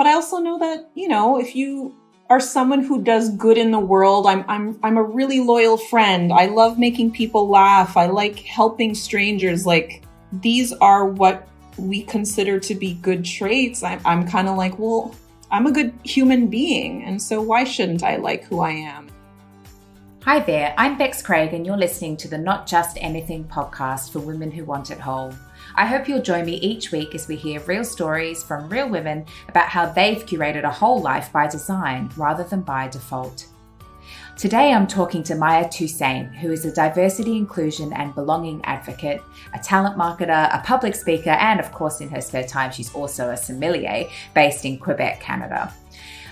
But I also know that, if you are someone who does good in the world, I'm a really loyal friend. I love making people laugh. I like helping strangers. Like, these are what we consider to be good traits. I'm kind of like, well, I'm a good human being. And so why shouldn't I like who I am? Hi there, I'm Bex Craig and you're listening to the Not Just Anything podcast for women who want it whole. I hope you'll join me each week as we hear real stories from real women about how they've curated a whole life by design rather than by default. Today I'm talking to Maya Toussaint, who is a diversity, inclusion and belonging advocate, a talent marketer, a public speaker, and of course in her spare time she's also a sommelier based in Quebec, Canada.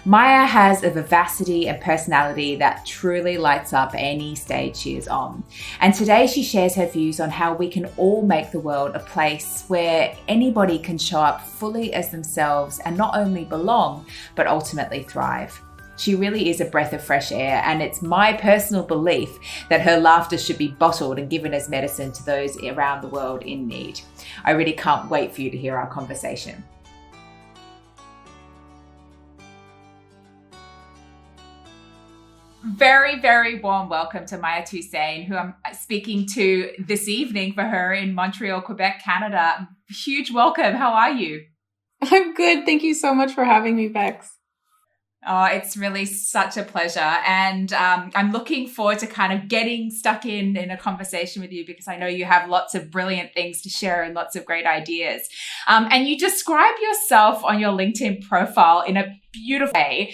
Maya has a vivacity and personality that truly lights up any stage she is on. And today she shares her views on how we can all make the world a place where anybody can show up fully as themselves and not only belong, but ultimately thrive. She really is a breath of fresh air, and it's my personal belief that her laughter should be bottled and given as medicine to those around the world in need. I really can't wait for you to hear our conversation. Very, very warm welcome to Maya Toussaint, who I'm speaking to this evening for her in Montreal, Quebec, Canada. Huge welcome. How are you? I'm good. Thank you so much for having me, Bex. Oh, it's really such a pleasure. And I'm looking forward to kind of getting stuck in a conversation with you because I know you have lots of brilliant things to share and lots of great ideas. And you describe yourself on your LinkedIn profile in a beautiful way.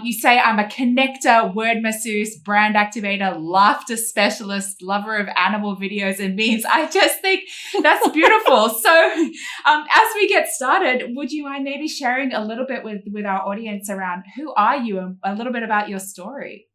You say, I'm a connector, word masseuse, brand activator, laughter specialist, lover of animal videos and memes. I just think that's beautiful. So as we get started, would you mind maybe sharing a little bit with our audience around who are you and a little bit about your story?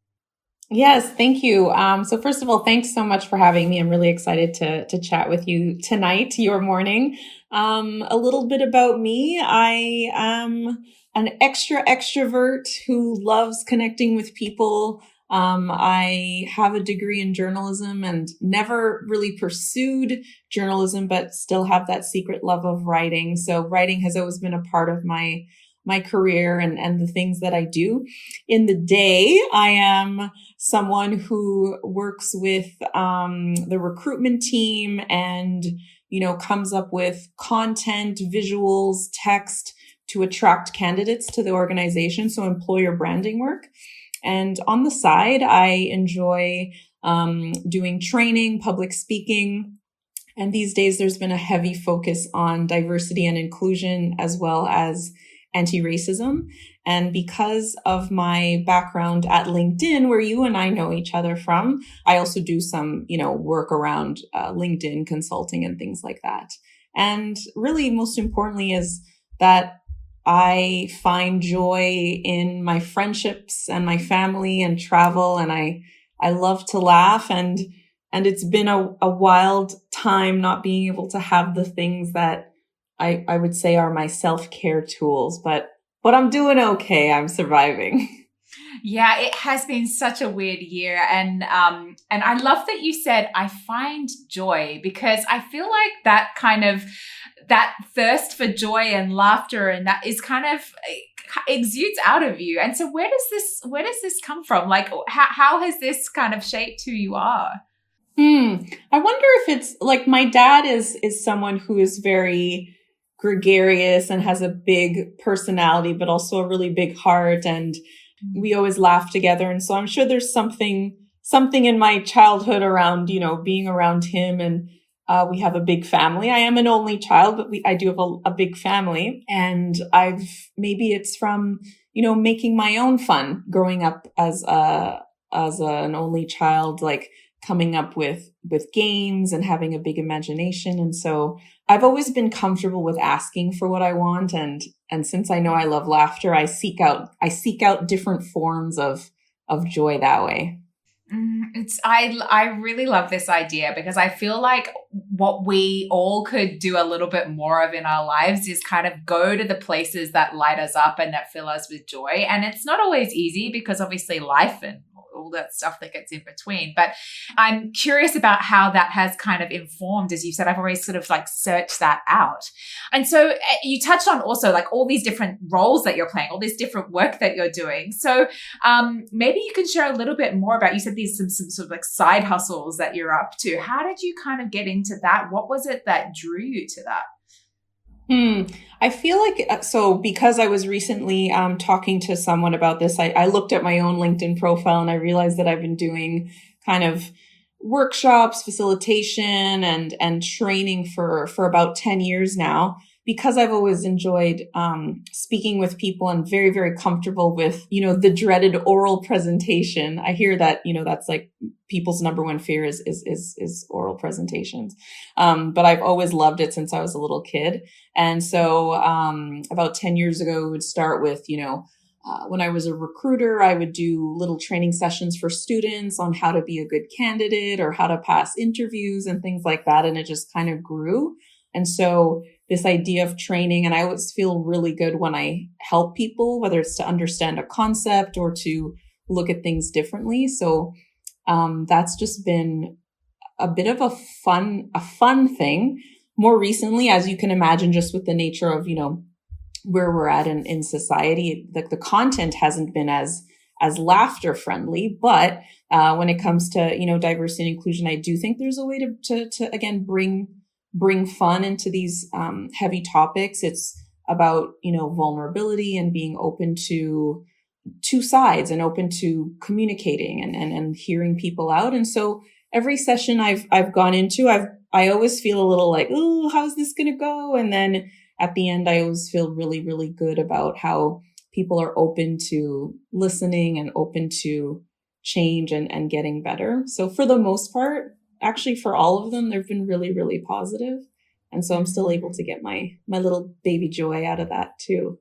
Yes, thank you. So first of all, thanks so much for having me. I'm really excited to chat with you tonight, your morning. A little bit about me. I am an extrovert who loves connecting with people. I have a degree in journalism and never really pursued journalism, but still have that secret love of writing. So writing has always been a part of my career and the things that I do. In the day, I am someone who works with the recruitment team and, comes up with content, visuals, text to attract candidates to the organization. So employer branding work. And on the side, I enjoy doing training, public speaking. And these days, there's been a heavy focus on diversity and inclusion as well as anti-racism. And because of my background at LinkedIn, where you and I know each other from, I also do some, work around LinkedIn consulting and things like that. And really, most importantly, is that I find joy in my friendships and my family and travel. And I love to laugh. And it's been a wild time not being able to have the things that I would say are my self-care tools, but I'm doing okay. I'm surviving. Yeah, it has been such a weird year. And I love that you said, I find joy, because I feel like that kind of, that thirst for joy and laughter and that is kind of exudes out of you. And so where does this come from? Like, how has this kind of shaped who you are? I wonder if it's like my dad is someone who is very gregarious and has a big personality, but also a really big heart. And we always laugh together. And so I'm sure there's something in my childhood around, being around him. And we have a big family. I am an only child, but I do have a big family. And maybe it's from, making my own fun growing up as an only child, like coming up with games and having a big imagination. And so I've always been comfortable with asking for what I want. And since I know I love laughter, I seek out different forms of joy that way. I really love this idea because I feel like what we all could do a little bit more of in our lives is kind of go to the places that light us up and that fill us with joy. And it's not always easy because obviously life and all that stuff that gets in between. But I'm curious about how that has kind of informed, as you said, I've always sort of like searched that out. And so you touched on also like all these different roles that you're playing, all this different work that you're doing. So maybe you can share a little bit more about, you said these some sort of like side hustles that you're up to. How did you kind of get into that? What was it that drew you to that? I feel like, so because I was recently talking to someone about this, I looked at my own LinkedIn profile and I realized that I've been doing kind of workshops, facilitation, and training for about 10 years now, because I've always enjoyed speaking with people and very, very comfortable with, the dreaded oral presentation. I hear that, that's like people's number one fear is oral presentations. But I've always loved it since I was a little kid. And so about 10 years ago, we would start with, when I was a recruiter, I would do little training sessions for students on how to be a good candidate or how to pass interviews and things like that. And it just kind of grew. And so this idea of training, and I always feel really good when I help people, whether it's to understand a concept or to look at things differently. So that's just been a bit of a fun thing. More recently, as you can imagine, just with the nature of, where we're at in society, the content hasn't been as laughter friendly, but when it comes to, diversity and inclusion, I do think there's a way to again, bring fun into these heavy topics. It's about, vulnerability and being open to two sides and open to communicating and hearing people out. And so every session I've gone into, I always feel a little like, oh, how's this going to go? And then at the end, I always feel really, really good about how people are open to listening and open to change and getting better. So for the most part, actually for all of them, they've been really, really positive. And so I'm still able to get my little baby joy out of that too.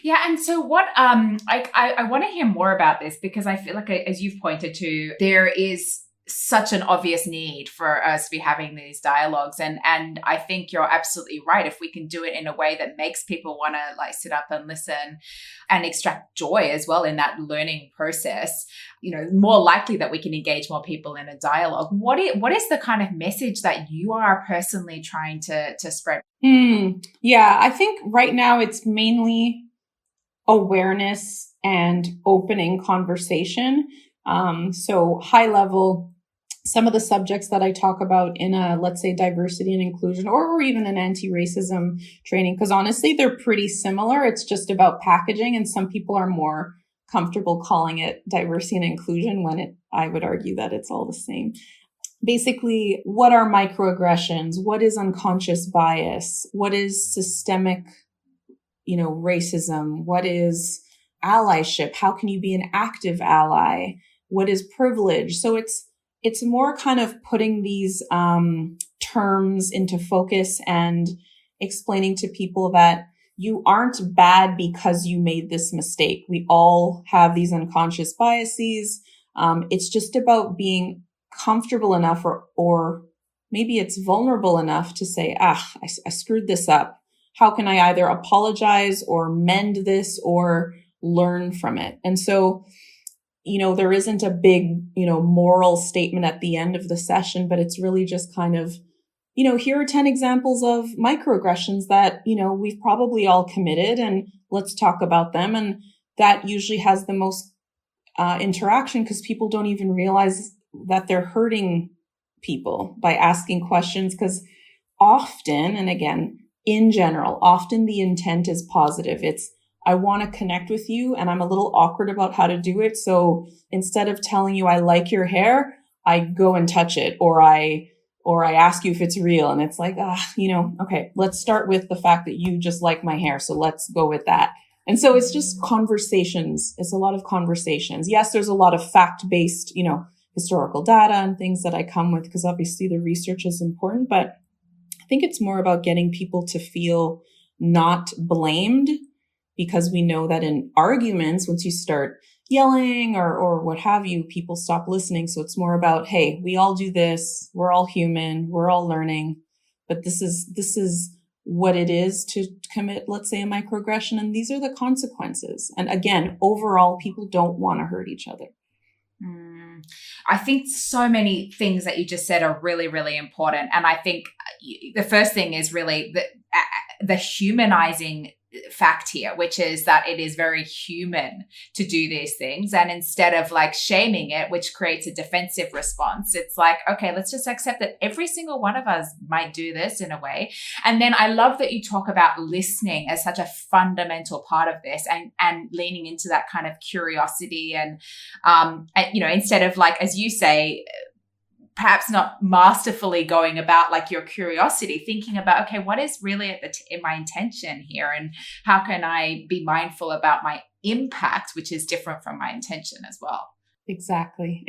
Yeah. And so what, I want to hear more about this, because I feel like, as you've pointed to, there is such an obvious need for us to be having these dialogues. And I think you're absolutely right. If we can do it in a way that makes people want to like sit up and listen and extract joy as well in that learning process, more likely that we can engage more people in a dialogue. What is the kind of message that you are personally trying to spread? Yeah, I think right now it's mainly awareness and opening conversation. So high level, some of the subjects that I talk about in a, let's say, diversity and inclusion or even an anti-racism training, because honestly, they're pretty similar. It's just about packaging, and some people are more comfortable calling it diversity and inclusion when I would argue that it's all the same. Basically, what are microaggressions? What is unconscious bias? What is systemic, racism? What is allyship? How can you be an active ally? What is privilege? So it's more kind of putting these terms into focus and explaining to people that you aren't bad because you made this mistake. We all have these unconscious biases. It's just about being comfortable enough or maybe it's vulnerable enough to say, I screwed this up. How can I either apologize or mend this or learn from it? And so, there isn't a big, moral statement at the end of the session, but it's really just kind of, here are 10 examples of microaggressions that, we've probably all committed, and let's talk about them. And that usually has the most interaction because people don't even realize that they're hurting people by asking questions, because often, and again, in general, often the intent is positive. It's, I want to connect with you and I'm a little awkward about how to do it. So instead of telling you I like your hair, I go and touch it, or I ask you if it's real. And it's like, okay, let's start with the fact that you just like my hair. So let's go with that. And so it's just conversations. It's a lot of conversations. Yes, there's a lot of fact-based, historical data and things that I come with, because obviously the research is important, but I think it's more about getting people to feel not blamed, because we know that in arguments, once you start yelling or what have you, people stop listening. So it's more about, hey, we all do this. We're all human. We're all learning. But this is what it is to commit, let's say, a microaggression. And these are the consequences. And again, overall, people don't want to hurt each other. I think so many things that you just said are really, really important. And I think the first thing is really the humanizing fact here, which is that it is very human to do these things. And instead of like shaming it, which creates a defensive response, it's like, okay, let's just accept that every single one of us might do this in a way. And then I love that you talk about listening as such a fundamental part of this, and leaning into that kind of curiosity and instead of like, as you say, perhaps not masterfully going about like your curiosity, thinking about, okay, what is really in my intention here, and how can I be mindful about my impact, which is different from my intention as well. Exactly.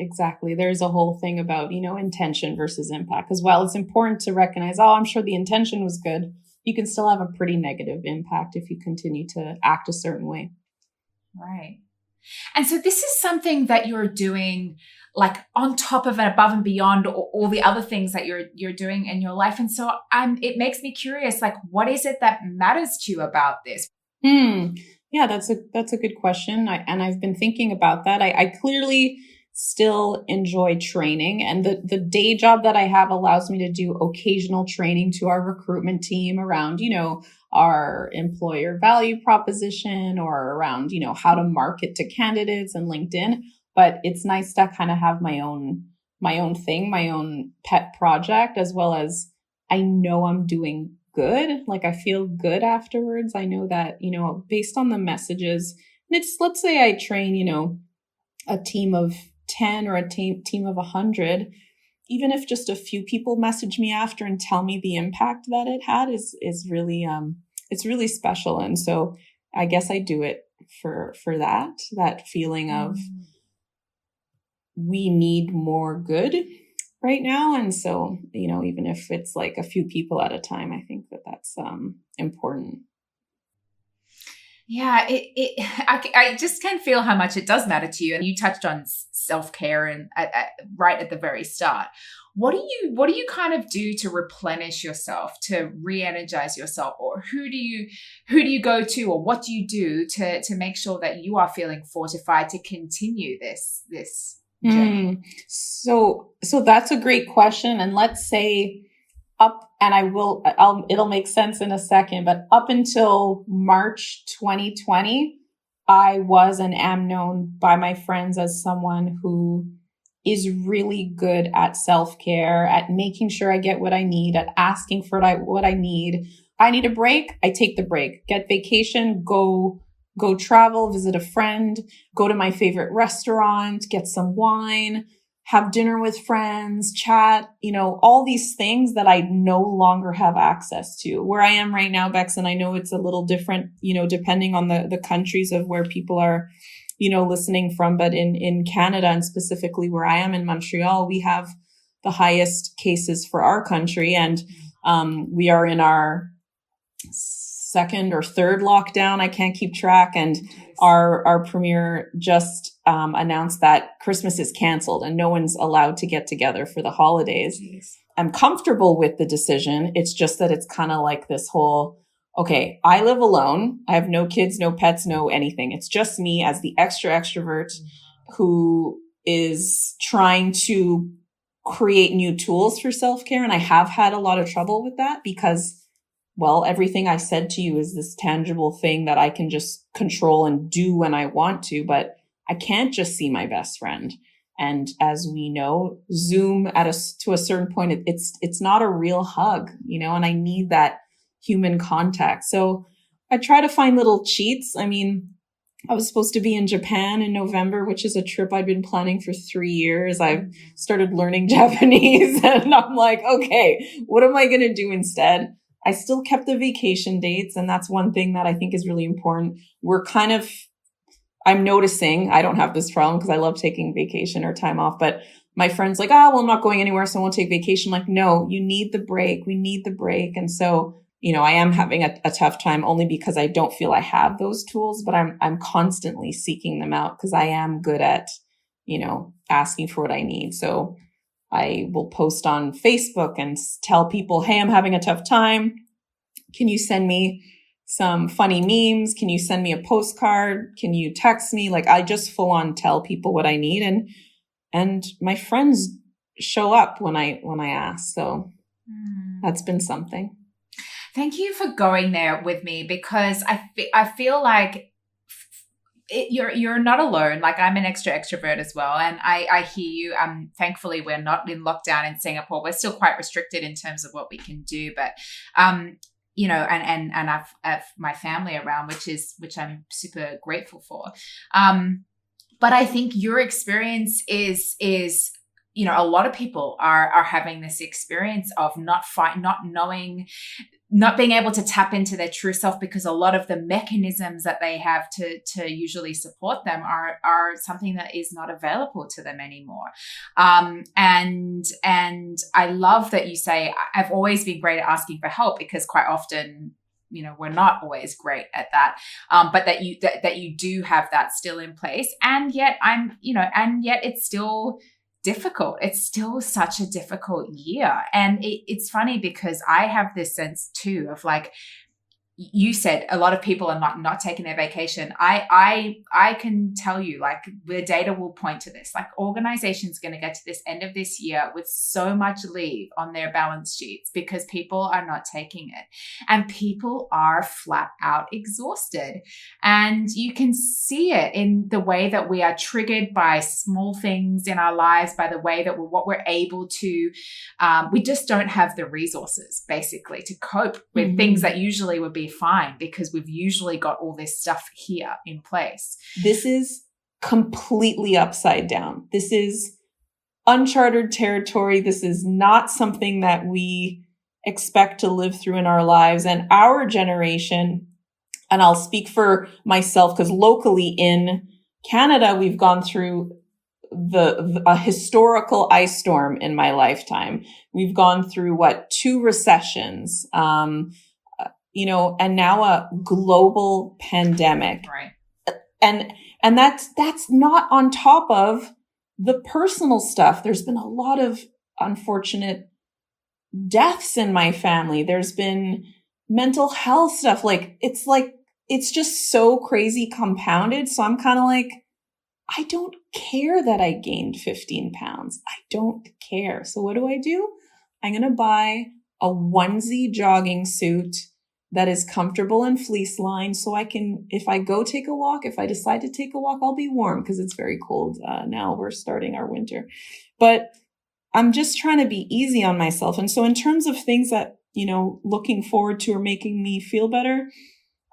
There's a whole thing about, intention versus impact as well. It's important to recognize, I'm sure the intention was good. You can still have a pretty negative impact if you continue to act a certain way. Right. And so this is something that you're doing like on top of and above and beyond all the other things that you're doing in your life. And so it makes me curious, like, what is it that matters to you about this? Yeah, that's a good question. I've been thinking about that. I clearly still enjoy training, and the day job that I have allows me to do occasional training to our recruitment team around, our employer value proposition, or around, how to market to candidates and LinkedIn. But it's nice to kind of have my own thing, my own pet project, as well as I know I'm doing good. Like I feel good afterwards. I know that, based on the messages, and let's say I train, a team of 10 or a team of 100, even if just a few people message me after and tell me the impact that it had is really, it's really special. And so I guess I do it for that feeling of, we need more good right now. And so, even if it's like a few people at a time, I think that's important. Yeah, I just can feel how much it does matter to you. And you touched on self-care and right at the very start. What do you kind of do to replenish yourself, to re-energize yourself, or who do you go to, or what do you do to make sure that you are feeling fortified to continue this journey? So that's a great question. And let's say it'll make sense in a second, but up until March 2020, I was and am known by my friends as someone who is really good at self-care, at making sure I get what I need, at asking for what I need. I need a break, I take the break. Get vacation, go travel, visit a friend, go to my favorite restaurant, get some wine, have dinner with friends, chat, all these things that I no longer have access to. Where I am right now, Bex, and I know it's a little different, depending on the countries of where people are, listening from. But in Canada, and specifically where I am in Montreal, we have the highest cases for our country. And we are in our second or third lockdown. I can't keep track. And our premier just announced that Christmas is canceled and no one's allowed to get together for the holidays. Jeez. I'm comfortable with the decision. It's just that it's kind of like this whole, okay, I live alone. I have no kids, no pets, no anything. It's just me as the extrovert who is trying to create new tools for self-care. And I have had a lot of trouble with that because, well, everything I said to you is this tangible thing that I can just control and do when I want to, but I can't just see my best friend. And as we know, Zoom to a certain point, it's not a real hug, and I need that human contact. So I try to find little cheats. I mean, I was supposed to be in Japan in November, which is a trip I'd been planning for 3 years. I've started learning Japanese and I'm like, okay, what am I going to do instead? I still kept the vacation dates. And that's one thing that I think is really important. I'm noticing, I don't have this problem because I love taking vacation or time off, but my friend's like, I'm not going anywhere, so I won't take vacation. Like, no, you need the break. We need the break. And so, I am having a tough time only because I don't feel I have those tools, but I'm constantly seeking them out because I am good at, asking for what I need. So I will post on Facebook and tell people, hey, I'm having a tough time. Can you send me some funny memes? Can you send me a postcard? Can you text me? Like, I just full on tell people what I need. And and my friends show up when I ask. So that's been something. Thank you for going there with me, because I feel like you're not alone. Like, I'm an extrovert as well, and I hear you. Thankfully, we're not in lockdown in Singapore. We're still quite restricted in terms of what we can do, but you know, and I've my family around, which I'm super grateful for. But I think your experience is, you know, a lot of people are having this experience of not knowing, not being able to tap into their true self, because a lot of the mechanisms that they have to usually support them are something that is not available to them anymore. And I love that you say, I've always been great at asking for help, because quite often, you know, we're not always great at that. But that you do have that still in place. And yet it's still difficult. It's still such a difficult year. And it's funny, because I have this sense too of, like you said, a lot of people are not taking their vacation. I can tell you, like, the data will point to this. Like, organizations are going to get to this end of this year with so much leave on their balance sheets because people are not taking it, and people are flat out exhausted. And you can see it in the way that we are triggered by small things in our lives, by the way that what we're able to, we just don't have the resources basically to cope with things that usually would be fine, because we've usually got all this stuff here in place. This is completely upside down. This is uncharted territory. This is not something that we expect to live through in our lives. And our generation, and I'll speak for myself, because locally in Canada, we've gone through a historical ice storm in my lifetime. We've gone through 2 recessions, you know, and now a global pandemic. Right. And that's not on top of the personal stuff. There's been a lot of unfortunate deaths in my family. There's been mental health stuff. It's just so crazy compounded. So I'm kind of like, I don't care that I gained 15 pounds. I don't care. So what do? I'm going to buy a onesie jogging suit that is comfortable and fleece lined, so I can, if I go take a walk, if I decide to take a walk, I'll be warm, because it's very cold now. We're starting our winter. But I'm just trying to be easy on myself. And so in terms of things that, you know, looking forward to or making me feel better,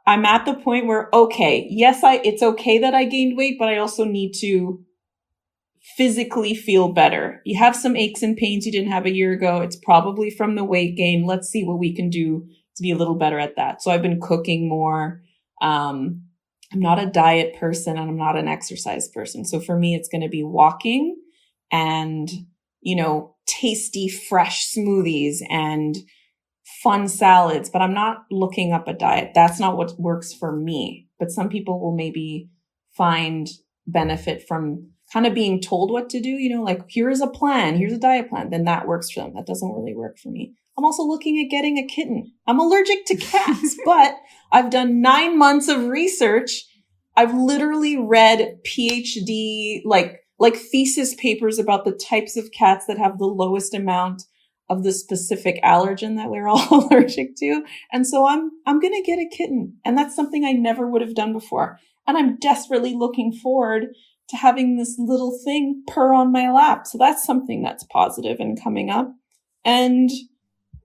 I'm at the point where, okay, yes, it's okay that I gained weight, but I also need to physically feel better. You have some aches and pains you didn't have a year ago. It's probably from the weight gain. Let's see what we can do to be a little better at that. So I've been cooking more. I'm not a diet person, and I'm not an exercise person. So for me, it's going to be walking and, you know, tasty, fresh smoothies and fun salads, but I'm not looking up a diet. That's not what works for me. But some people will maybe find benefit from kind of being told what to do, you know, like, here's a plan, here's a diet plan, then that works for them. That doesn't really work for me. I'm also looking at getting a kitten. I'm allergic to cats, but I've done 9 months of research. I've literally read PhD, like thesis papers about the types of cats that have the lowest amount of the specific allergen that we're all allergic to. And so I'm going to get a kitten. And that's something I never would have done before. And I'm desperately looking forward to having this little thing purr on my lap. So that's something that's positive and coming up. And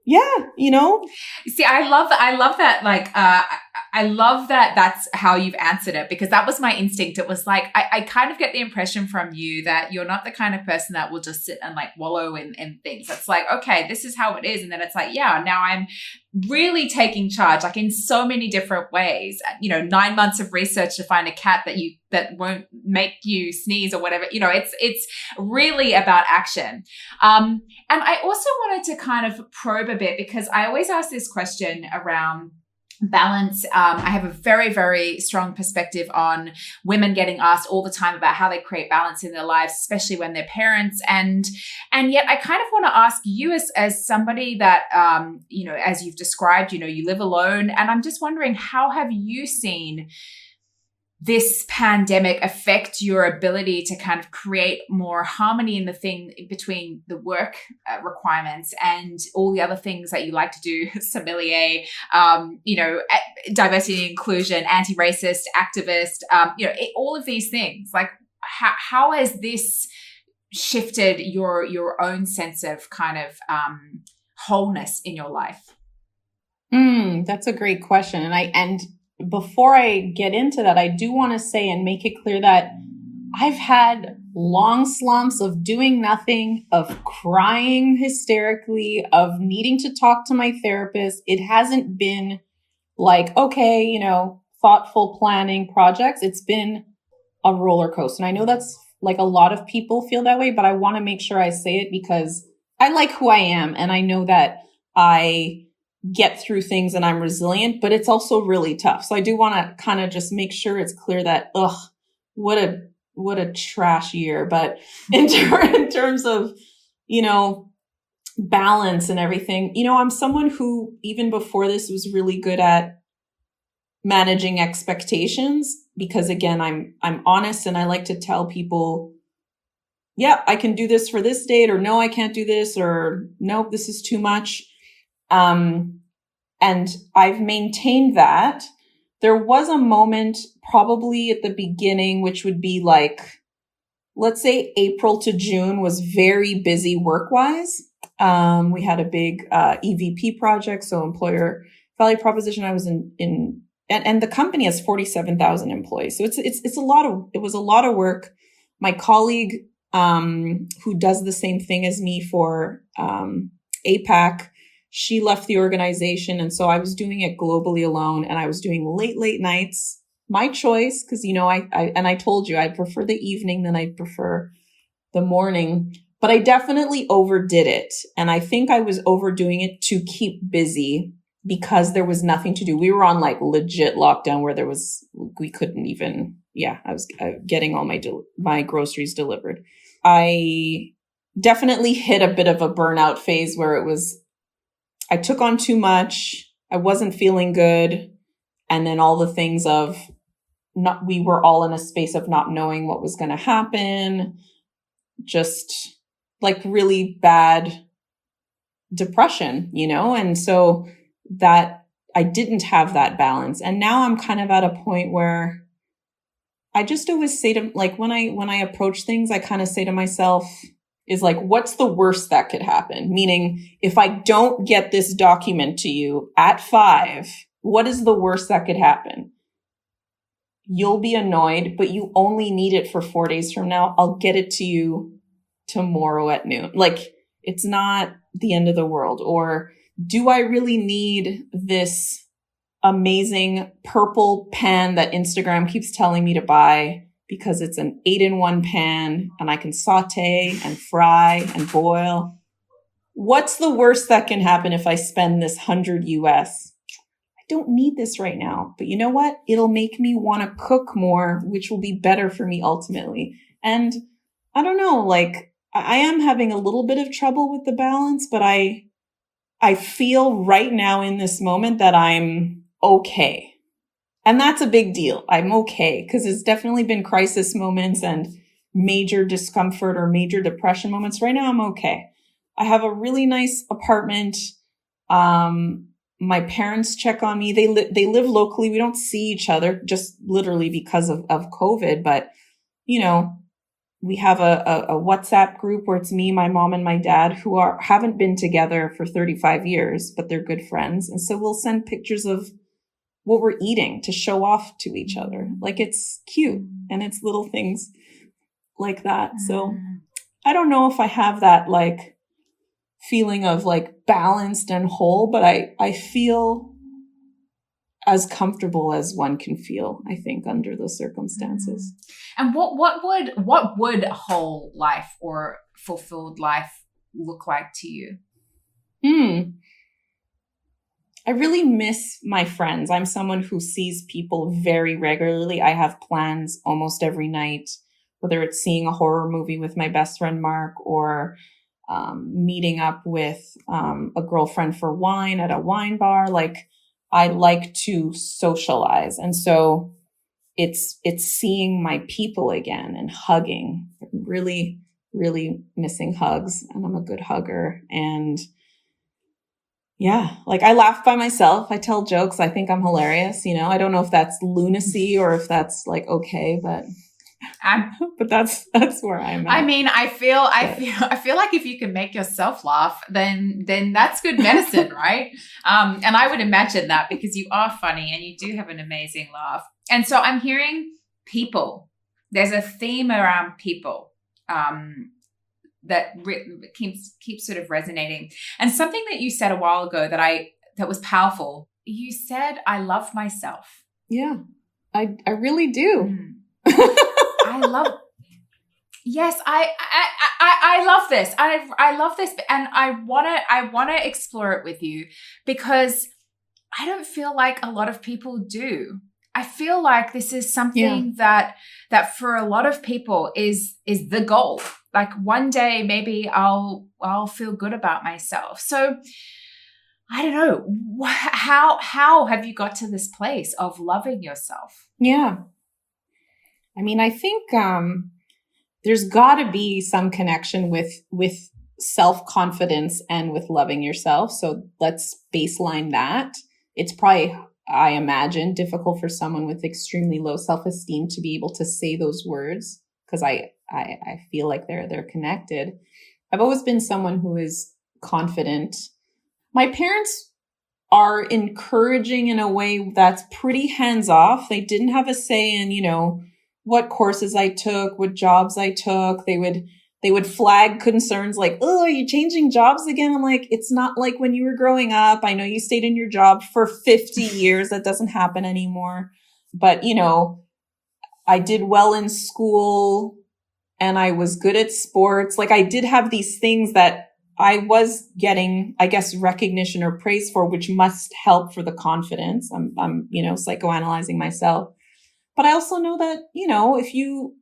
yeah, you know. See, I love that. Like, I love that that's how you've answered it, because that was my instinct. It was like, I kind of get the impression from you that you're not the kind of person that will just sit and like wallow in things. It's like, okay, this is how it is. And then it's like, yeah, now I'm really taking charge, like in so many different ways. You know, 9 months of research to find a cat that won't make you sneeze or whatever. You know, it's really about action. And I also wanted to kind of probe a bit, because I always ask this question around balance. I have a very, very strong perspective on women getting asked all the time about how they create balance in their lives, especially when they're parents. And yet I kind of want to ask you as somebody that, you know, as you've described, you know, you live alone. And I'm just wondering, how have you seen this pandemic affect your ability to kind of create more harmony in the thing between the work requirements and all the other things that you like to do, sommelier, diversity and inclusion, anti-racist, activist, all of these things? Like, how has this shifted your own sense of kind of wholeness in your life? That's a great question. And before I get into that, I do want to say and make it clear that I've had long slumps of doing nothing, of crying hysterically, of needing to talk to my therapist. It hasn't been like, okay, thoughtful planning projects. It's been a roller coaster. And I know that's like a lot of people feel that way, but I want to make sure I say it because I like who I am. And I know that I get through things and I'm resilient, but it's also really tough. So I do want to kind of just make sure it's clear that, what a trash year. But in terms of, balance and everything, I'm someone who, even before this, was really good at managing expectations because, again, I'm honest and I like to tell people, yeah, I can do this for this date, or no, I can't do this, or nope, this is too much. And I've maintained that. There was a moment probably at the beginning, which would be like, let's say April to June was very busy work-wise. We had a big EVP project, so employer value proposition. I was in and the company has 47,000 employees. So it was a lot of work. My colleague, who does the same thing as me for APAC, she left the organization. And so I was doing it globally alone, and I was doing late nights, my choice. Cause I told you, I prefer the evening than I prefer the morning, but I definitely overdid it. And I think I was overdoing it to keep busy because there was nothing to do. We were on like legit lockdown where we couldn't even, I was getting all my groceries delivered. I definitely hit a bit of a burnout phase where I took on too much. I wasn't feeling good. And then all the things we were all in a space of not knowing what was going to happen. Just like really bad depression, And so that I didn't have that balance. And now I'm kind of at a point where I just always say to, like, when I approach things, I kind of say to myself, is like, what's the worst that could happen? Meaning, if I don't get this document to you at 5, what is the worst that could happen? You'll be annoyed, but you only need it for 4 days from now. I'll get it to you tomorrow at noon. Like, it's not the end of the world. Or do I really need this amazing purple pan that Instagram keeps telling me to buy because it's an 8-in-1 pan and I can saute and fry and boil? What's the worst that can happen if I spend this $100 US? I don't need this right now, but you know what? It'll make me want to cook more, which will be better for me ultimately. And I don't know, like, I am having a little bit of trouble with the balance, but I feel right now in this moment that I'm okay. And that's a big deal. I'm okay, because it's definitely been crisis moments and major discomfort or major depression moments. Right now, I'm okay. I have a really nice apartment. My parents check on me. They live locally. We don't see each other just literally because of COVID. But, we have a WhatsApp group where it's me, my mom, and my dad who haven't been together for 35 years, but they're good friends. And so we'll send pictures of what we're eating to show off to each other. Like, it's cute, and it's little things like that. So I don't know if I have that like feeling of like balanced and whole, but I feel as comfortable as one can feel, I think, under the circumstances. And what would a whole life or fulfilled life look like to you? I really miss my friends. I'm someone who sees people very regularly. I have plans almost every night, whether it's seeing a horror movie with my best friend Mark, or meeting up with a girlfriend for wine at a wine bar. Like, I like to socialize. And so it's seeing my people again and hugging. Really, really missing hugs, and I'm a good hugger. And yeah, like I laugh by myself. I tell jokes. I think I'm hilarious. I don't know if that's lunacy or if that's like okay, but but that's where I'm at. I mean, I feel like if you can make yourself laugh, then that's good medicine, right? And I would imagine that because you are funny and you do have an amazing laugh. And so I'm hearing people. There's a theme around people that keeps sort of resonating. And something that you said a while ago that was powerful. You said, "I love myself." Yeah, I really do. I love. Yes, I love this. I love this, and I wanna explore it with you because I don't feel like a lot of people do. I feel like this is something that for a lot of people is the goal. Like one day maybe I'll feel good about myself. So I don't know, how have you got to this place of loving yourself? Yeah. I mean, I think there's got to be some connection with self-confidence and with loving yourself. So let's baseline that. It's probably, I imagine, difficult for someone with extremely low self-esteem to be able to say those words because I feel like they're connected. I've always been someone who is confident. My parents are encouraging in a way that's pretty hands-off. They didn't have a say in, what courses I took, what jobs I took. They would flag concerns like, "Oh, are you changing jobs again?" I'm like, it's not like when you were growing up. I know you stayed in your job for 50 years. That doesn't happen anymore. But, I did well in school and I was good at sports. Like I did have these things that I was getting, I guess, recognition or praise for, which must help for the confidence. I'm psychoanalyzing myself. But I also know that, if you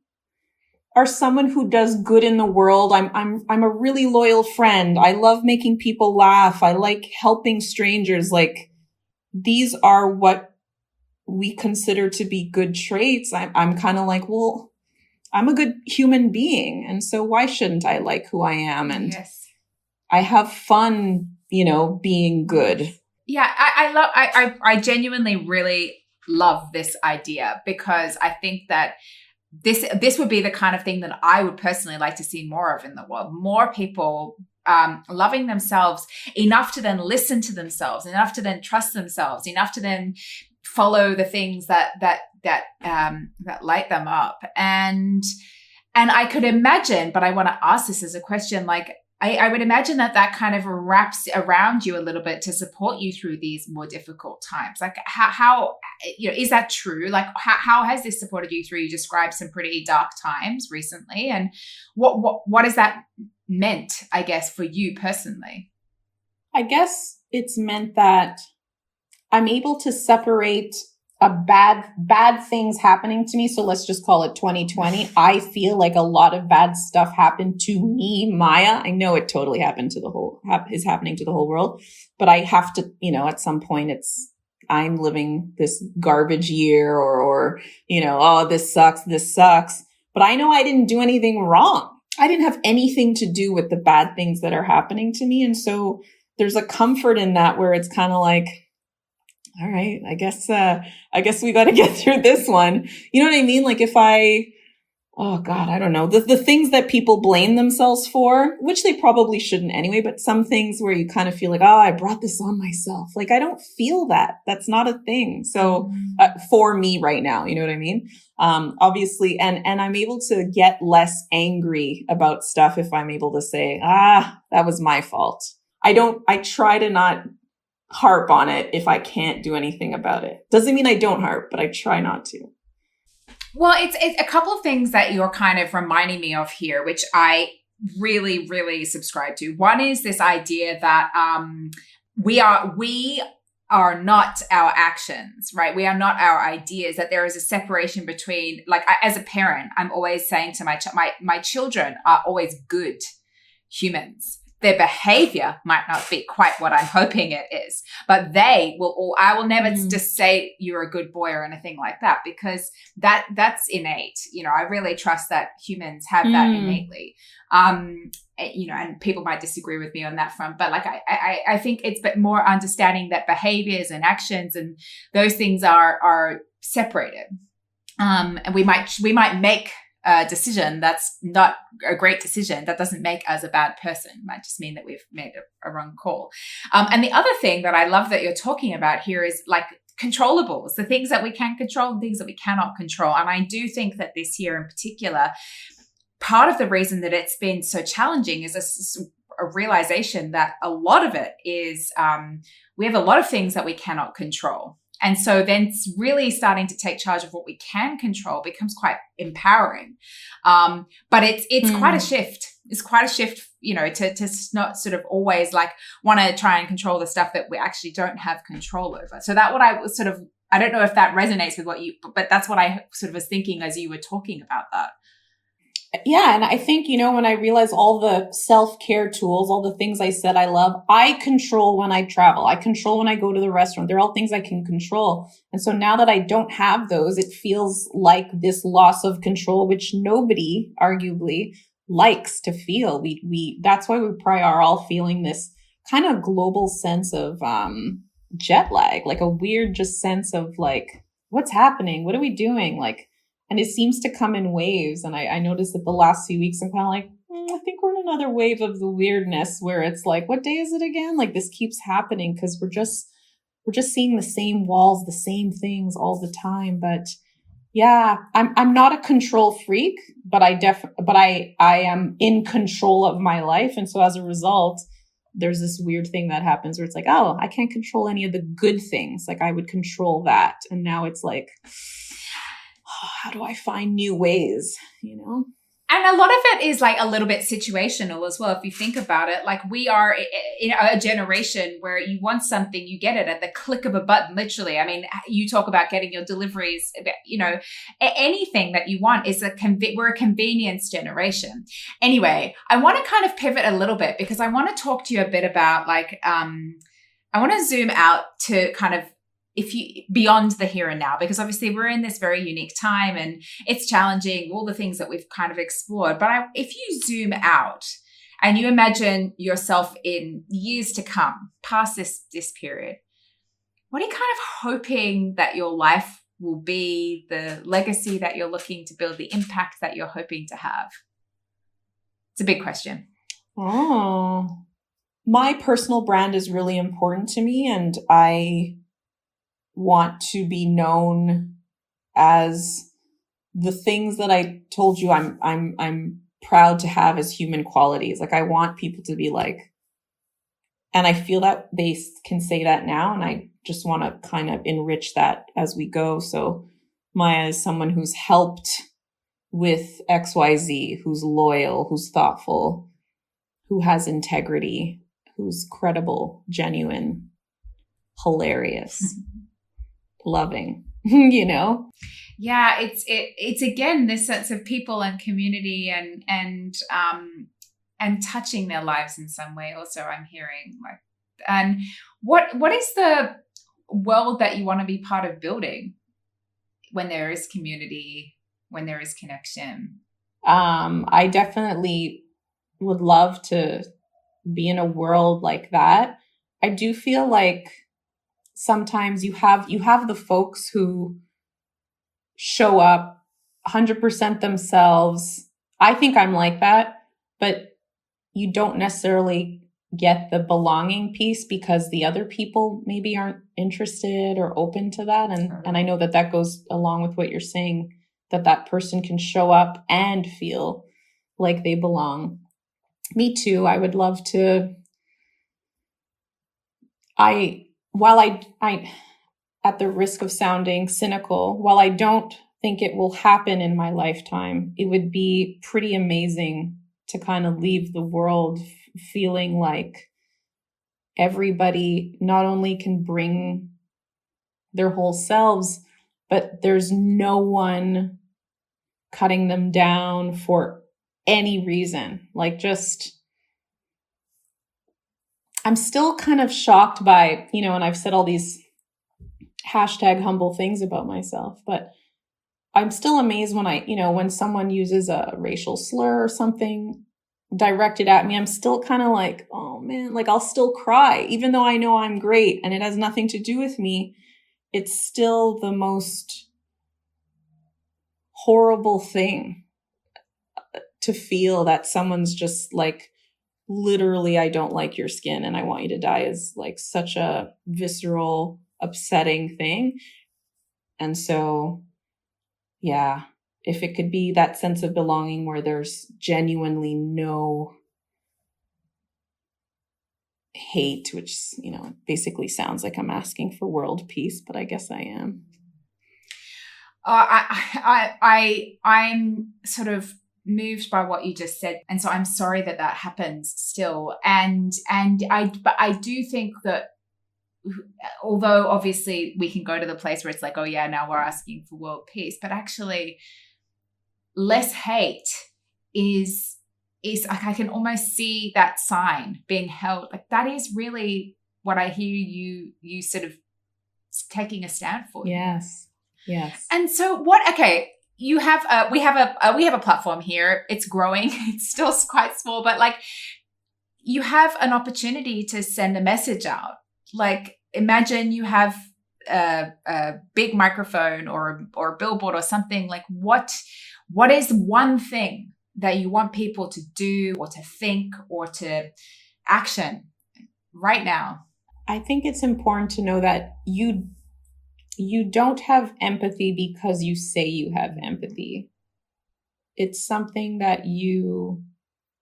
are someone who does good in the world, I'm a really loyal friend. I love making people laugh. I like helping strangers. Like these are what we consider to be good traits. I'm kind of like, well, I'm a good human being. And so why shouldn't I like who I am? And I have fun, being good. Yeah. I genuinely really love this idea because I think that this would be the kind of thing that I would personally like to see more of in the world. More people loving themselves enough to then listen to themselves, enough to then trust themselves, enough to then follow the things that light them up. And I could imagine, but I want to ask this as a question, like I would imagine that kind of wraps around you a little bit to support you through these more difficult times. Like how is that true? Like how has this supported you through? You described some pretty dark times recently, and what has that meant, I guess, for you personally? I guess it's meant that I'm able to separate bad things happening to me. So let's just call it 2020. I feel like a lot of bad stuff happened to me, Maya. I know it totally happened is happening to the whole world, but I have to, at some point I'm living this garbage year or, oh, this sucks. But I know I didn't do anything wrong. I didn't have anything to do with the bad things that are happening to me. And so there's a comfort in that where it's kind of like, all right, I guess we got to get through this one. You know what I mean? Like oh God, I don't know. The things that people blame themselves for, which they probably shouldn't anyway, but some things where you kind of feel like, oh, I brought this on myself. Like, I don't feel that. That's not a thing. So for me right now, you know what I mean? Obviously, and I'm able to get less angry about stuff if I'm able to say, that was my fault. I try to not harp on it if I can't do anything about it. Doesn't mean I don't harp, but I try not to. Well, it's a couple of things that you're kind of reminding me of here, which I really, really subscribe to. One is this idea that we are not our actions, right? We are not our ideas, that there is a separation between, like, as a parent, I'm always saying to my children are always good humans. their behavior might not be quite what I'm hoping it is, but I will never just say you're a good boy or anything like that, because that's innate. I really trust that humans have that innately. And people might disagree with me on that front, but like, I think it's more understanding that behaviors and actions and those things are separated. And we might make a decision that's not a great decision. That doesn't make us a bad person. It might just mean that we've made a wrong call. And the other thing that I love that you're talking about here is like controllables, the things that we can control and things that we cannot control. And I do think that this year in particular, part of the reason that it's been so challenging is a realization that a lot of it is we have a lot of things that we cannot control. And so then really starting to take charge of what we can control becomes quite empowering. But it's quite a shift. It's quite a shift, to not sort of always like want to try and control the stuff that we actually don't have control over. So that what I was I don't know if that resonates with but that's what I sort of was thinking as you were talking about that. Yeah. And I think, when I realize all the self-care tools, all the things I said I love, I control when I travel. I control when I go to the restaurant. They're all things I can control. And so now that I don't have those, it feels like this loss of control, which nobody arguably likes to feel. That's why we probably are all feeling this kind of global sense of jet lag, like a weird just sense of like, what's happening? What are we doing? Like, and it seems to come in waves. And I noticed that the last few weeks, I'm kind of like, I think we're in another wave of the weirdness where it's like, what day is it again? Like this keeps happening because we're just seeing the same walls, the same things all the time. But yeah, I'm not a control freak, but I am in control of my life. And so as a result, there's this weird thing that happens where it's like, oh, I can't control any of the good things. Like I would control that. And now it's like, how do I find new ways, And a lot of it is like a little bit situational as well. If you think about it, like we are in a generation where you want something, you get it at the click of a button, literally. I mean, you talk about getting your deliveries, anything that you want is we're a convenience generation. Anyway, I want to kind of pivot a little bit because I want to talk to you a bit about like, I want to zoom out to kind of beyond the here and now, because obviously we're in this very unique time and it's challenging, all the things that we've kind of explored. But if you zoom out and you imagine yourself in years to come, past this period, what are you kind of hoping that your life will be, the legacy that you're looking to build, the impact that you're hoping to have? It's a big question. Oh, my personal brand is really important to me, and I want to be known as the things that I told you I'm proud to have as human qualities. Like I want people to be like, and I feel that they can say that now, and I just want to kind of enrich that as we go. So Maya is someone who's helped with XYZ, who's loyal, who's thoughtful, who has integrity, who's credible, genuine, hilarious. Loving, Yeah, it's again this sense of people and community and touching their lives in some way. Also, I'm hearing like, and what is the world that you want to be part of building when there is community, when there is connection? I definitely would love to be in a world like that. I do feel like sometimes you have the folks who show up 100% themselves. I think I'm like that, but you don't necessarily get the belonging piece because the other people maybe aren't interested or open to that. And I know that goes along with what you're saying, that person can show up and feel like they belong. Me too. I would love to, while I, at the risk of sounding cynical, while I don't think it will happen in my lifetime, it would be pretty amazing to kind of leave the world feeling like everybody not only can bring their whole selves, but there's no one cutting them down for any reason. Like just I'm still kind of shocked by, and I've said all these hashtag humble things about myself, but I'm still amazed when when someone uses a racial slur or something directed at me, I'm still kind of like, oh man, like I'll still cry, even though I know I'm great and it has nothing to do with me. It's still the most horrible thing to feel that someone's just like, literally, I don't like your skin and I want you to die, is like such a visceral, upsetting thing. And so, yeah, if it could be that sense of belonging where there's genuinely no hate, which, basically sounds like I'm asking for world peace, but I guess I am. I'm sort of moved by what you just said, and so I'm sorry that happens still. But I do think that, although obviously we can go to the place where it's like, oh yeah, now we're asking for world peace, but actually less hate is like, I can almost see that sign being held. Like that is really what I hear you sort of taking a stand for. Yes. Yes. And so we have a platform here. It's growing. It's still quite small, but like you have an opportunity to send a message out. Like imagine you have a big microphone or a billboard or something. Like what is one thing that you want people to do or to think or to action right now? I think it's important to know that you don't have empathy because you say you have empathy. It's something that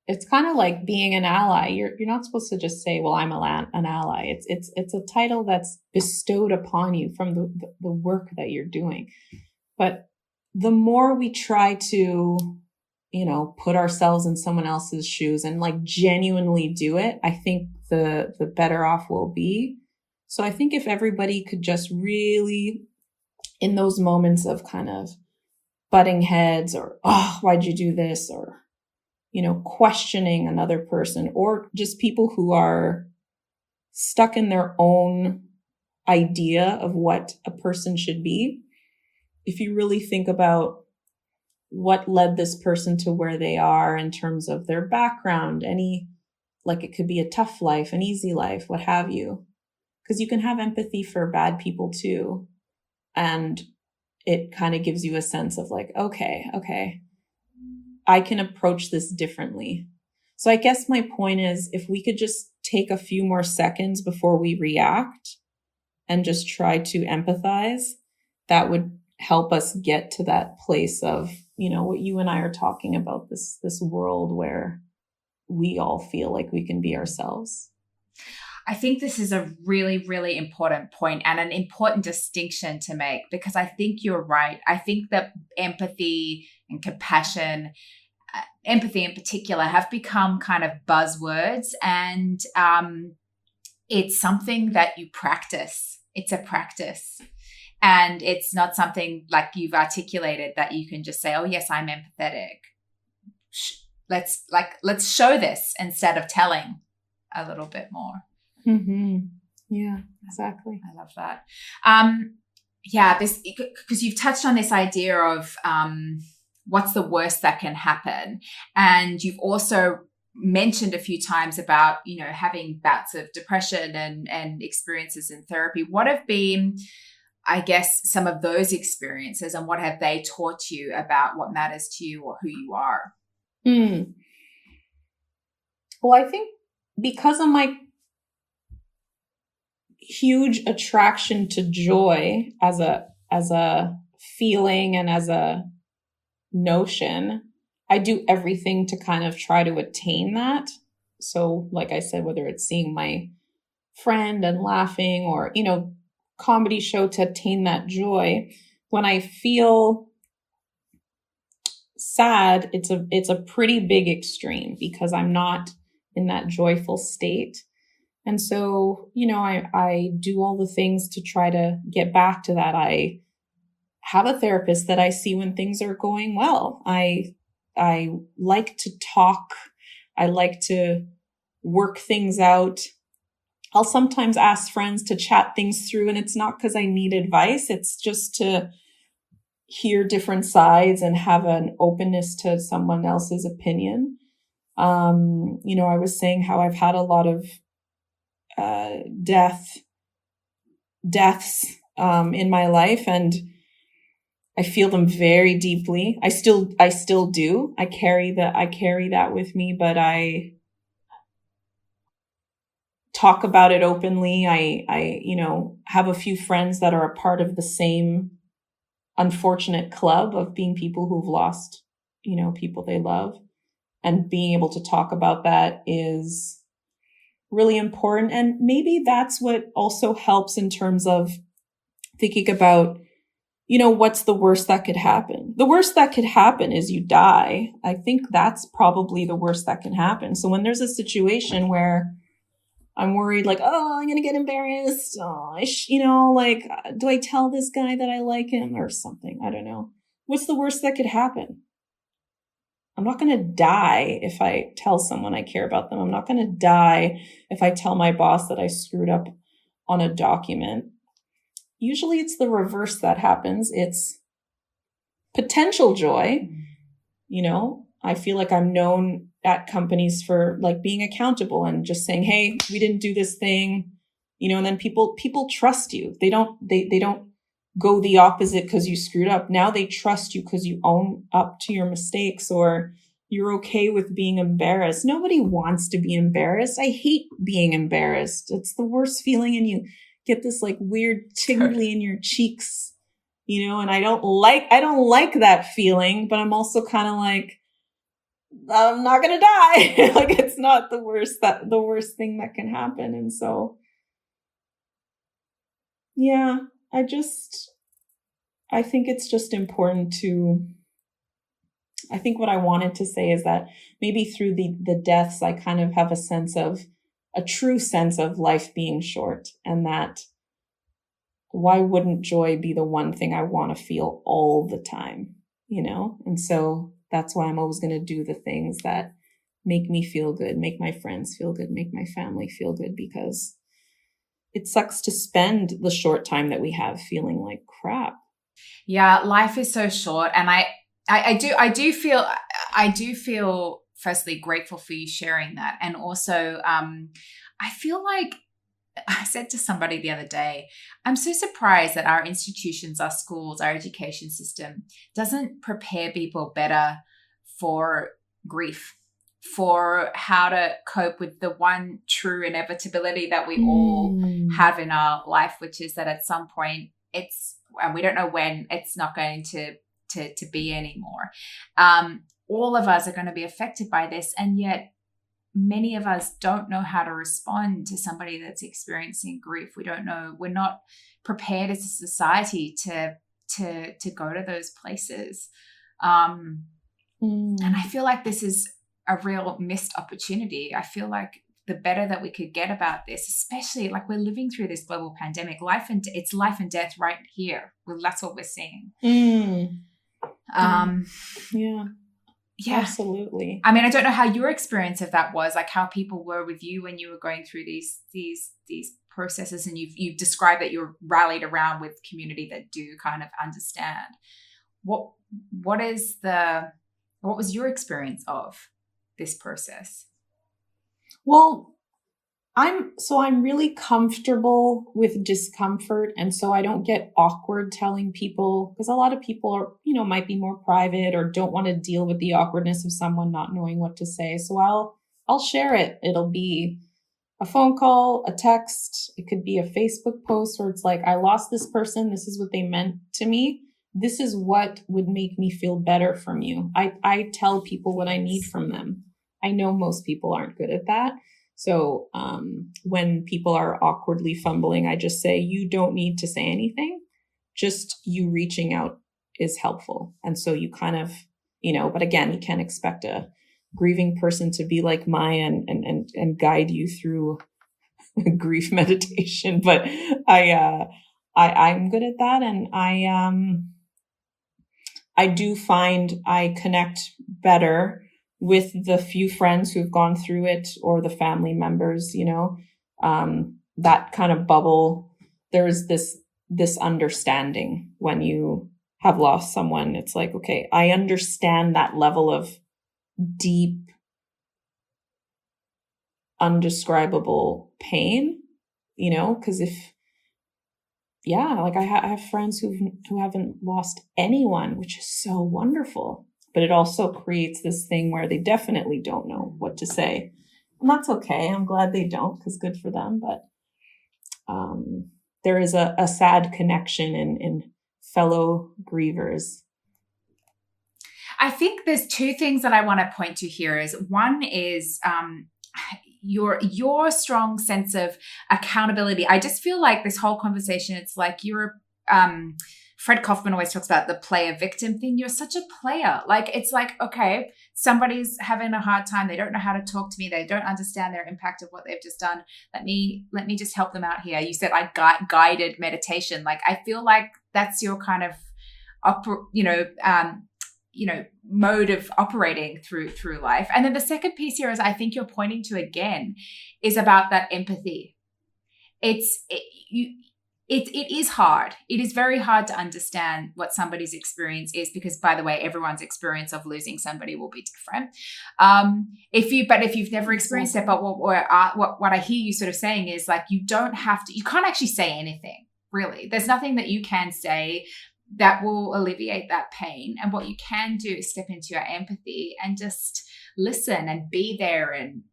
it's kind of like being an ally. You're not supposed to just say, well, I'm an ally. It's a title that's bestowed upon you from the work that you're doing. But the more we try to, put ourselves in someone else's shoes and like genuinely do it, I think the better off we'll be. So I think if everybody could just really, in those moments of kind of butting heads or, oh, why'd you do this? Or, questioning another person, or just people who are stuck in their own idea of what a person should be. If you really think about what led this person to where they are in terms of their background, like it could be a tough life, an easy life, what have you. Because you can have empathy for bad people too. And it kind of gives you a sense of like, okay, I can approach this differently. So I guess my point is, if we could just take a few more seconds before we react and just try to empathize, that would help us get to that place of, what you and I are talking about, this world where we all feel like we can be ourselves. I think this is a really, really important point and an important distinction to make, because I think you're right. I think that empathy and compassion, empathy in particular, have become kind of buzzwords, and it's something that you practice. It's a practice. And it's not something like you've articulated that you can just say, oh, yes, I'm empathetic. Let's show this instead of telling a little bit more. Mm-hmm. Yeah, exactly. I love that. This, because you've touched on this idea of what's the worst that can happen. And you've also mentioned a few times about, having bouts of depression and experiences in therapy. What have been, I guess, some of those experiences, and what have they taught you about what matters to you or who you are? Well, I think because of my huge attraction to joy as a feeling and as a notion, I do everything to kind of try to attain that. So like I said, whether it's seeing my friend and laughing or, comedy show to attain that joy. When I feel sad, it's a pretty big extreme because I'm not in that joyful state. And so, I do all the things to try to get back to that. I have a therapist that I see when things are going well. I like to talk. I like to work things out. I'll sometimes ask friends to chat things through, and it's not because I need advice. It's just to hear different sides and have an openness to someone else's opinion. I was saying how I've had a lot of deaths in my life, and I feel them very deeply. I still do. I carry that with me, but I talk about it openly. I have a few friends that are a part of the same unfortunate club of being people who've lost, people they love, and being able to talk about that is really important. And maybe that's what also helps in terms of thinking about, what's the worst that could happen? The worst that could happen is you die. I think that's probably the worst that can happen. So when there's a situation where I'm worried, like, oh, I'm going to get embarrassed. Oh, do I tell this guy that I like him or something? I don't know. What's the worst that could happen? I'm not going to die if I tell someone I care about them. I'm not going to die if I tell my boss that I screwed up on a document. Usually it's the reverse that happens. It's potential joy. I feel like I'm known at companies for like being accountable and just saying, hey, we didn't do this thing, and then people trust you. They don't go the opposite because you screwed up. Now they trust you because you own up to your mistakes, or you're okay with being embarrassed. Nobody wants to be embarrassed. I hate being embarrassed. It's the worst feeling, and you get this like weird tingly in your cheeks, and I don't like that feeling, but I'm also kind of like, I'm not going to die. Like, it's not the worst thing that can happen. And so, yeah, I think it's just important I think what I wanted to say is that maybe through the deaths, I kind of have a true sense of life being short, and that why wouldn't joy be the one thing I want to feel all the time, And so that's why I'm always going to do the things that make me feel good, make my friends feel good, make my family feel good, because it sucks to spend the short time that we have feeling like crap. Yeah, life is so short. And I do feel firstly grateful for you sharing that. And also, I feel like I said to somebody the other day, I'm so surprised that our institutions, our schools, our education system doesn't prepare people better for grief, for how to cope with the one true inevitability that we all have in our life, which is that at some point and we don't know when, it's not going to be anymore. All of us are going to be affected by this, and yet many of us don't know how to respond to somebody that's experiencing grief. We don't know. We're not prepared as a society to go to those places. And I feel like this is a real missed opportunity. I feel like the better that we could get about this, especially like we're living through this global pandemic, it's life and death right here. Well, that's what we're seeing. Yeah, absolutely. I mean, I don't know how your experience of that was, like how people were with you when you were going through these processes, and you've described that you're rallied around with community that do kind of understand. What was your experience of this process? Well, I'm really comfortable with discomfort. And so I don't get awkward telling people, because a lot of people are, might be more private or don't want to deal with the awkwardness of someone not knowing what to say. So I'll share it. It'll be a phone call, a text. It could be a Facebook post where it's like, I lost this person. This is what they meant to me. This is what would make me feel better from you. I tell people what I need from them. I know most people aren't good at that. So when people are awkwardly fumbling, I just say, you don't need to say anything. Just you reaching out is helpful. And so you kind of, but again, you can't expect a grieving person to be like Maya and guide you through grief meditation. But I'm good at that. And I do find I connect better with the few friends who've gone through it, or the family members, that kind of bubble, there's this understanding when you have lost someone. It's like, okay, I understand that level of deep, undescribable pain, because like I have friends who haven't lost anyone, which is so wonderful, but it also creates this thing where they definitely don't know what to say. And that's okay. I'm glad they don't, because good for them. But there is a sad connection in fellow grievers. I think there's two things that I want to point to here. Is one is your strong sense of accountability. I just feel like this whole conversation, it's like you're Fred Kaufman always talks about the player victim thing. You're such a player. Like, it's like, okay, somebody's having a hard time. They don't know how to talk to me. They don't understand their impact of what they've just done. Let me just help them out here. You said I guided meditation. Like, I feel like that's your kind of mode of operating through life. And then the second piece here is, I think you're pointing to again, is about that empathy. It is hard. It is very hard to understand what somebody's experience is, because, by the way, everyone's experience of losing somebody will be different. If you've never experienced it, but what I hear you sort of saying is, like, you can't actually say anything, really. There's nothing that you can say that will alleviate that pain. And what you can do is step into your empathy and just listen and be there, and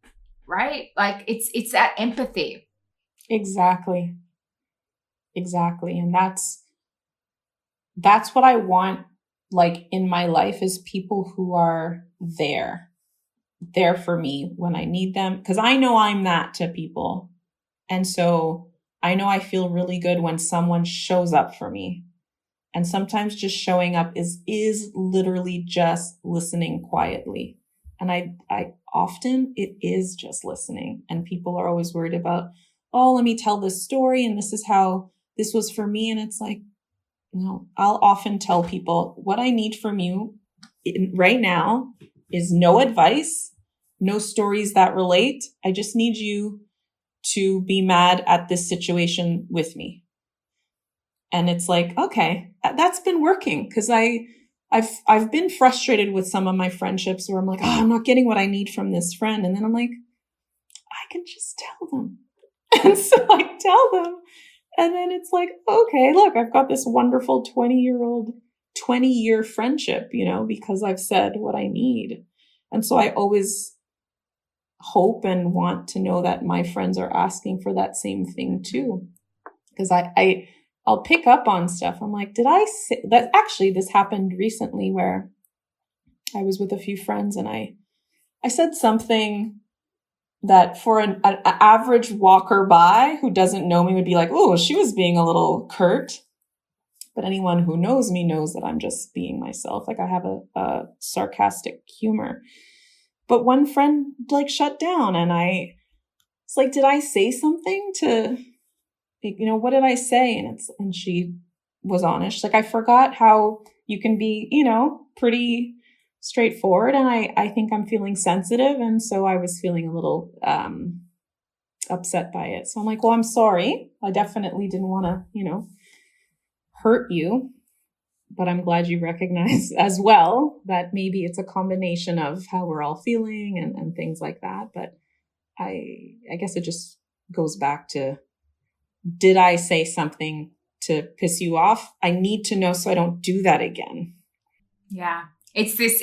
right? Like, it's that empathy. Exactly. And that's what I want, like, in my life, is people who are there for me when I need them. Because I know I'm that to people. And so I know I feel really good when someone shows up for me. And sometimes just showing up is literally just listening quietly. And I often, it is just listening. And people are always worried about, oh, let me tell this story, and this is how this was for me. And it's like, no, I'll often tell people, what I need from you right now is no advice, no stories that relate. I just need you to be mad at this situation with me. And it's like, okay, that's been working, because I've been frustrated with some of my friendships where I'm like, oh, I'm not getting what I need from this friend. And then I'm like, I can just tell them. And so I tell them. And then it's like, okay, look, I've got this wonderful 20-year friendship, because I've said what I need. And so I always hope and want to know that my friends are asking for that same thing too. Because I'll pick up on stuff. I'm like, did I say that? Actually, this happened recently where I was with a few friends and I said something that for an average walker by who doesn't know me would be like, oh, she was being a little curt. But anyone who knows me knows that I'm just being myself. Like, I have a sarcastic humor. But one friend like shut down, and it's like, did I say something to, what did I say? And she was honest. Like, I forgot how you can be, pretty straightforward. And I think I'm feeling sensitive. And so I was feeling a little upset by it. So I'm like, well, I'm sorry. I definitely didn't want to, hurt you. But I'm glad you recognize as well that maybe it's a combination of how we're all feeling and things like that. But I guess it just goes back to, did I say something to piss you off? I need to know so I don't do that again. Yeah. It's this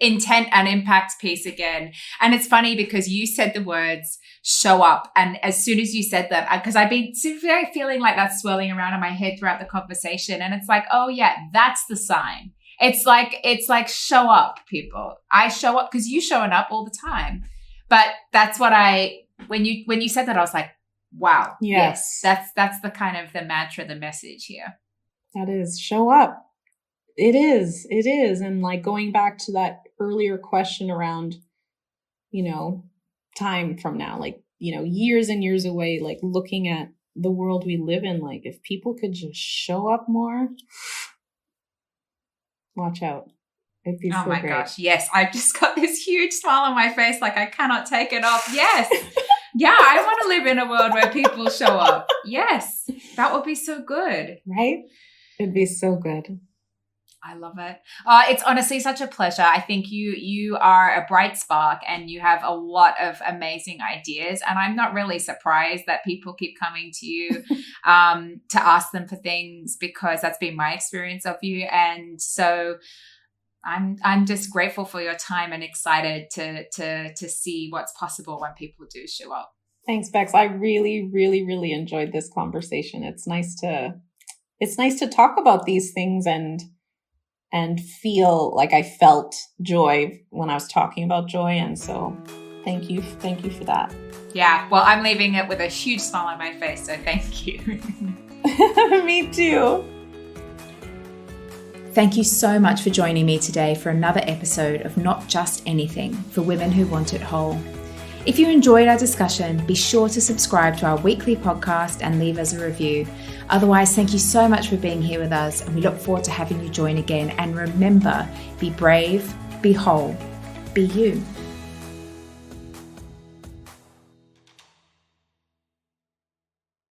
intent and impact piece again. And it's funny because you said the words show up. And as soon as you said that, because I've been feeling like that's swirling around in my head throughout the conversation. And it's like, oh yeah, that's the sign. It's like show up, people. I show up because you showing up all the time. But that's what when you said that, I was like, wow. Yes. That's the kind of the mantra, the message here. That is, show up. It is. And like, going back to that earlier question around, time from now, like, years and years away, like looking at the world we live in, like if people could just show up more, watch out. It'd be oh so my great. Gosh. Yes. I've just got this huge smile on my face. Like, I cannot take it off. Yes. Yeah, I want to live in a world where people show up. Yes, that would be so good. Right? It'd be so good. I love it. It's honestly such a pleasure. I think you are a bright spark and you have a lot of amazing ideas. And I'm not really surprised that people keep coming to you to ask them for things, because that's been my experience of you. And so I'm just grateful for your time and excited to see what's possible when people do show up. Thanks, Bex. I really, really, really enjoyed this conversation. It's nice to talk about these things and feel like I felt joy when I was talking about joy. And so thank you for that. Yeah, well, I'm leaving it with a huge smile on my face, so thank you. Me too. Thank you so much for joining me today for another episode of Not Just Anything for Women Who Want It Whole. If you enjoyed our discussion, be sure to subscribe to our weekly podcast and leave us a review. Otherwise, thank you so much for being here with us, and we look forward to having you join again. And remember, be brave, be whole, be you.